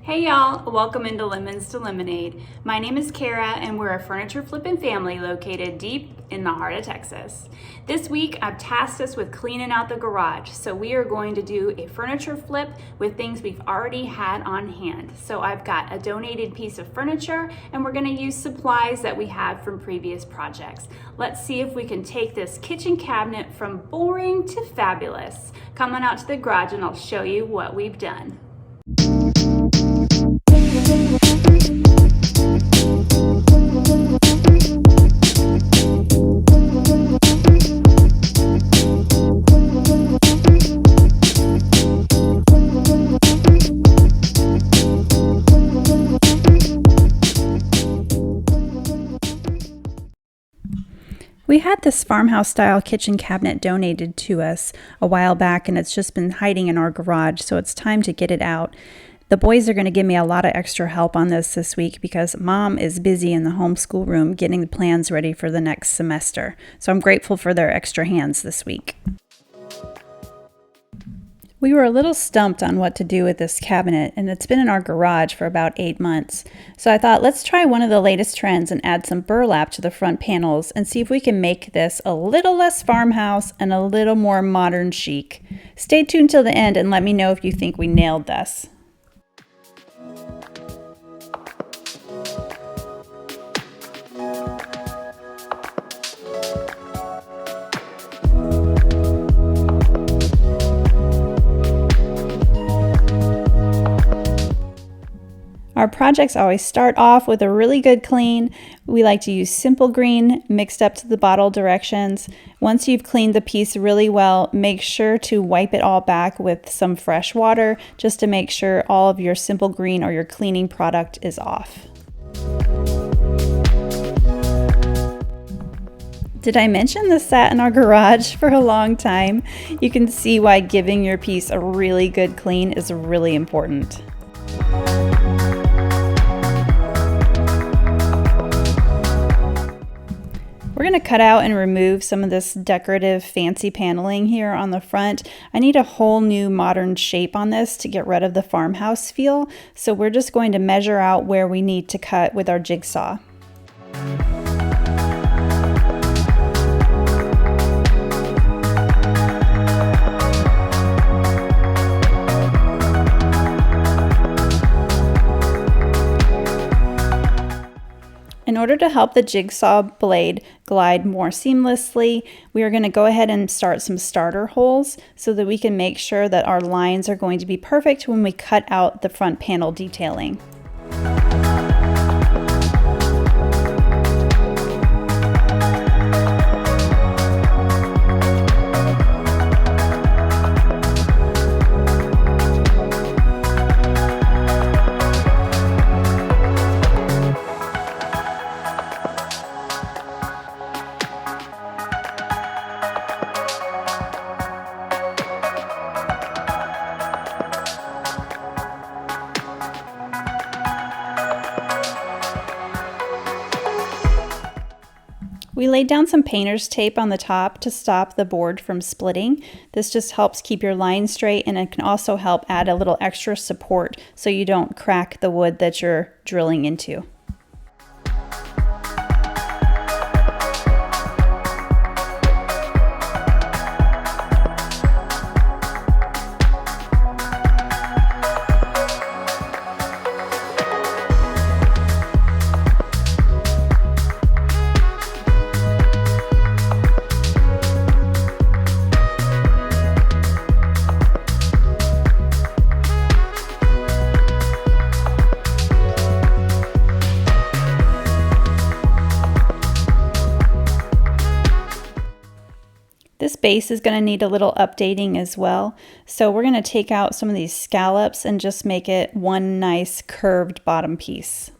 Hey y'all, welcome into Lemons to Lemonade. My name is Kara and we're a furniture flipping family located deep in the heart of Texas. This week I've tasked us with cleaning out the garage, so we are going to do a furniture flip with things we've already had on hand. So I've got a donated piece of furniture and we're going to use supplies that we had from previous projects. Let's see if we can take this kitchen cabinet from boring to fabulous. Come on out to the garage and I'll show you what we've done. We had this farmhouse style kitchen cabinet donated to us a while back and it's just been hiding in our garage, so it's time to get it out. The boys are going to give me a lot of extra help on this week because Mom is busy in the homeschool room getting the plans ready for the next semester. So I'm grateful for their extra hands this week. We were a little stumped on what to do with this cabinet, and it's been in our garage for about 8 months. So I thought, let's try one of the latest trends and add some burlap to the front panels and see if we can make this a little less farmhouse and a little more modern chic. Stay tuned till the end and let me know if you think we nailed this. Our projects always start off with a really good clean. We like to use simple green mixed up to the bottle directions. Once you've cleaned the piece really well, make sure to wipe it all back with some fresh water just to make sure all of your simple green or your cleaning product is off. Did I mention this sat in our garage for a long time? You can see why giving your piece a really good clean is really important. We're going to cut out and remove some of this decorative fancy paneling here on the front. I need a whole new modern shape on this to get rid of the farmhouse feel, so we're just going to measure out where we need to cut with our jigsaw. In order to help the jigsaw blade glide more seamlessly, we are going to go ahead and start some starter holes so that we can make sure that our lines are going to be perfect when we cut out the front panel detailing. We laid down some painter's tape on the top to stop the board from splitting. This just helps keep your lines straight, and it can also help add a little extra support so you don't crack the wood that you're drilling into. This base is going to need a little updating as well, so we're going to take out some of these scallops and just make it one nice curved bottom piece.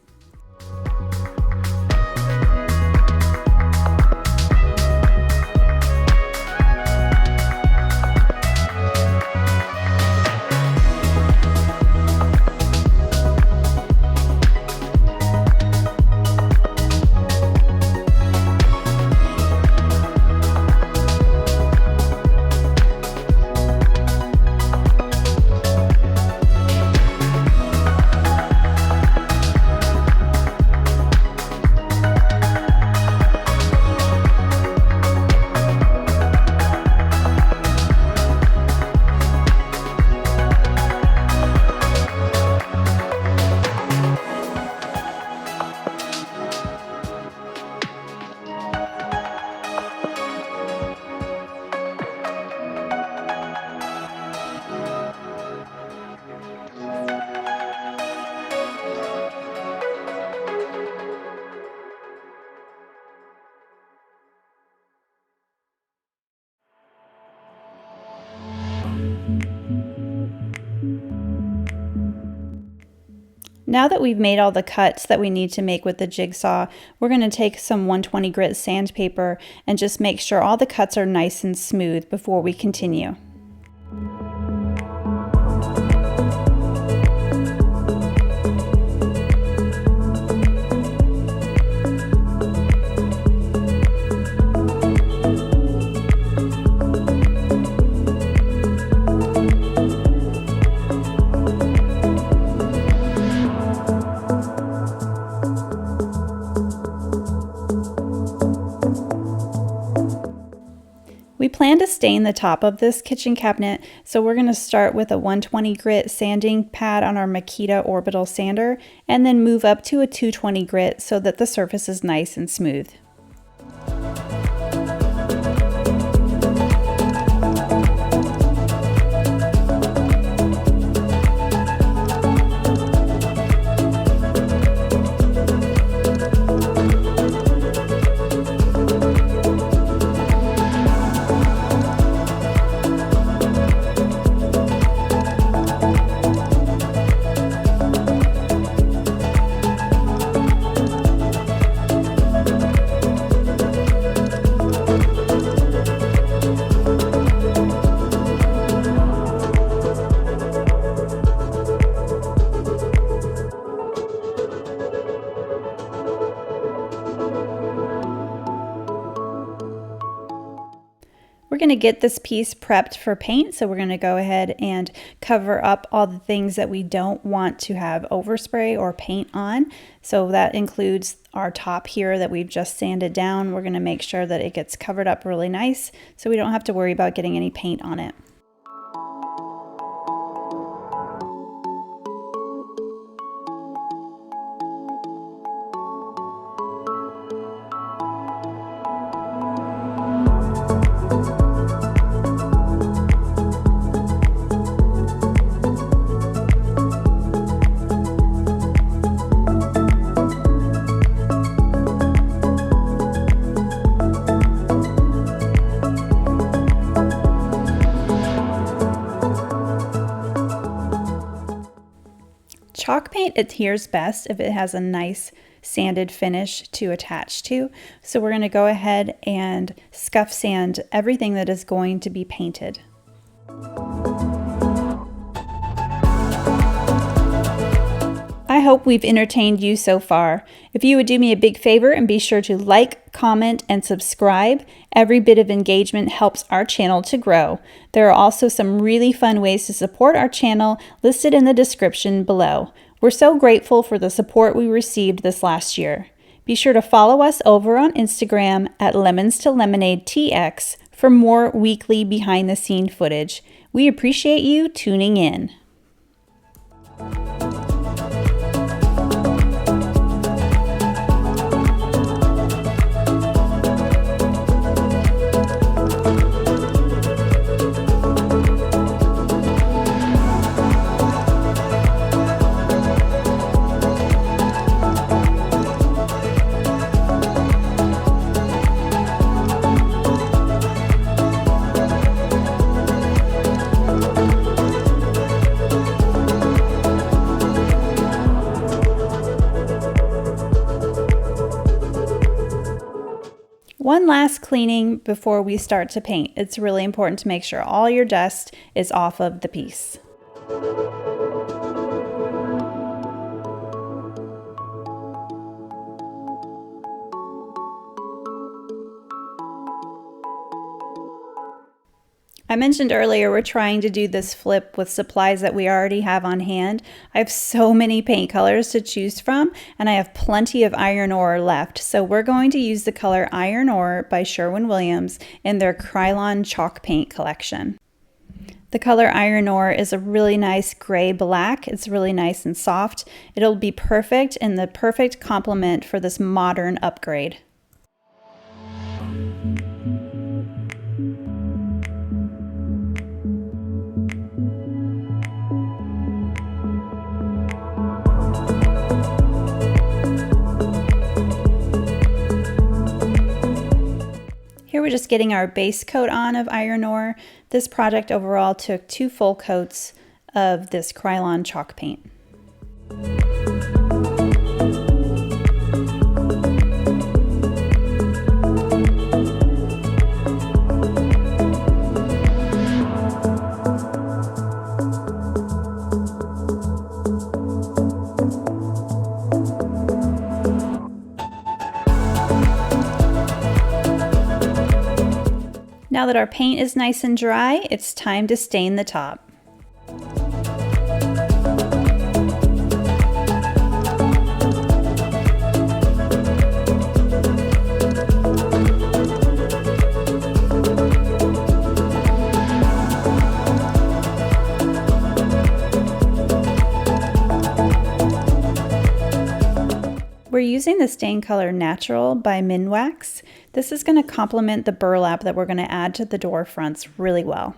Now that we've made all the cuts that we need to make with the jigsaw, we're going to take some 120 grit sandpaper and just make sure all the cuts are nice and smooth before we continue. We plan to stain the top of this kitchen cabinet, so we're going to start with a 120 grit sanding pad on our Makita orbital sander and then move up to a 220 grit so that the surface is nice and smooth. We're going to get this piece prepped for paint, so we're going to go ahead and cover up all the things that we don't want to have overspray or paint on. So that includes our top here that we've just sanded down. We're going to make sure that it gets covered up really nice so we don't have to worry about getting any paint on it. Chalk paint adheres best if it has a nice sanded finish to attach to. So we're going to go ahead and scuff sand everything that is going to be painted. I hope we've entertained you so far. If you would do me a big favor and be sure to like, comment, and subscribe. Every bit of engagement helps our channel to grow. There are also some really fun ways to support our channel listed in the description below. We're so grateful for the support we received this last year. Be sure to follow us over on Instagram at Lemons to Lemonade TX for more weekly behind-the-scene footage. We appreciate you tuning in. One last cleaning before we start to paint. It's really important to make sure all your dust is off of the piece. I mentioned earlier we're trying to do this flip with supplies that we already have on hand. I have so many paint colors to choose from, and I have plenty of iron ore left. So we're going to use the color Iron Ore by Sherwin in their Krylon chalk paint collection. The color Iron Ore is a really nice gray black. It's really nice and soft. It'll be perfect and the perfect complement for this modern upgrade. Here we're just getting our base coat on of Iron Ore. This project overall took 2 full coats of this Krylon chalk paint. Now that our paint is nice and dry, it's time to stain the top. We're using the stain color Natural by Minwax. This is going to complement the burlap that we're going to add to the door fronts really well.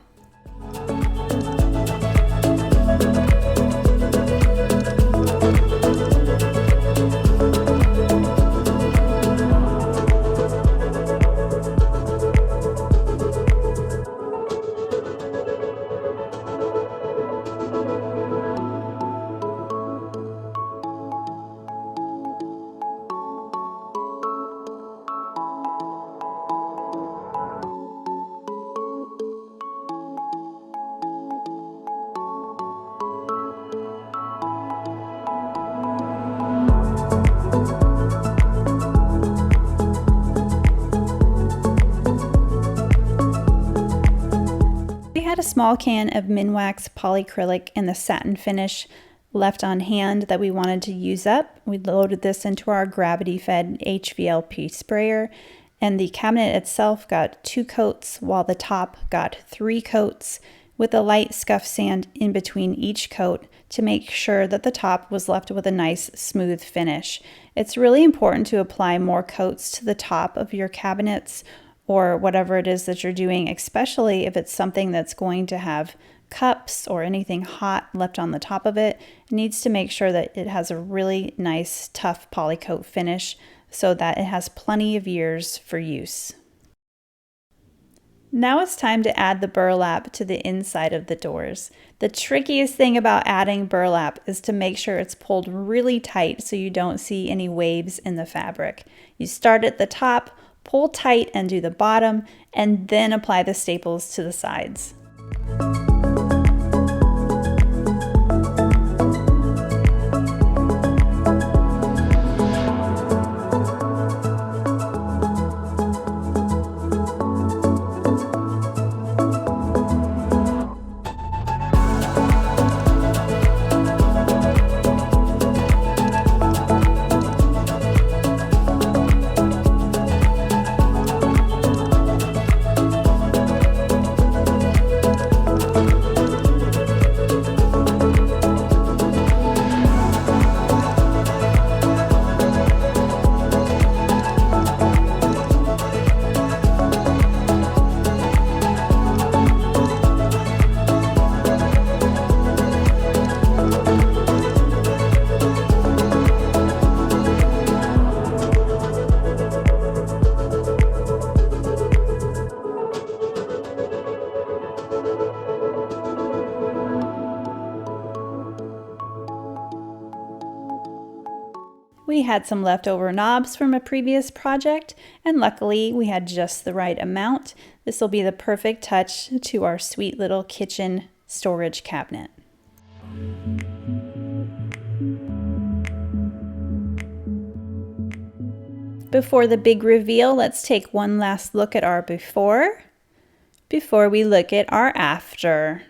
Had a small can of Minwax Polycrylic in the satin finish left on hand that we wanted to use up. We loaded this into our gravity-fed HVLP sprayer, and the cabinet itself got 2 coats while the top got 3 coats, with a light scuff sand in between each coat to make sure that the top was left with a nice smooth finish. It's really important to apply more coats to the top of your cabinets or whatever it is that you're doing, especially if it's something that's going to have cups or anything hot left on the top of it. It needs to make sure that it has a really nice, tough polycoat finish so that it has plenty of years for use. Now it's time to add the burlap to the inside of the doors. The trickiest thing about adding burlap is to make sure it's pulled really tight so you don't see any waves in the fabric. You start at the top, pull tight and do the bottom, and then apply the staples to the sides. We had some leftover knobs from a previous project, and luckily we had just the right amount. This will be the perfect touch to our sweet little kitchen storage cabinet. Before the big reveal, let's take one last look at our before we look at our after.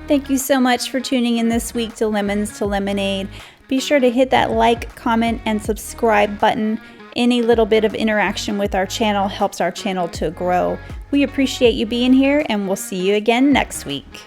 Thank you so much for tuning in this week to Lemons to Lemonade. Be sure to hit that like, comment, and subscribe button. Any little bit of interaction with our channel helps our channel to grow. We appreciate you being here, and we'll see you again next week.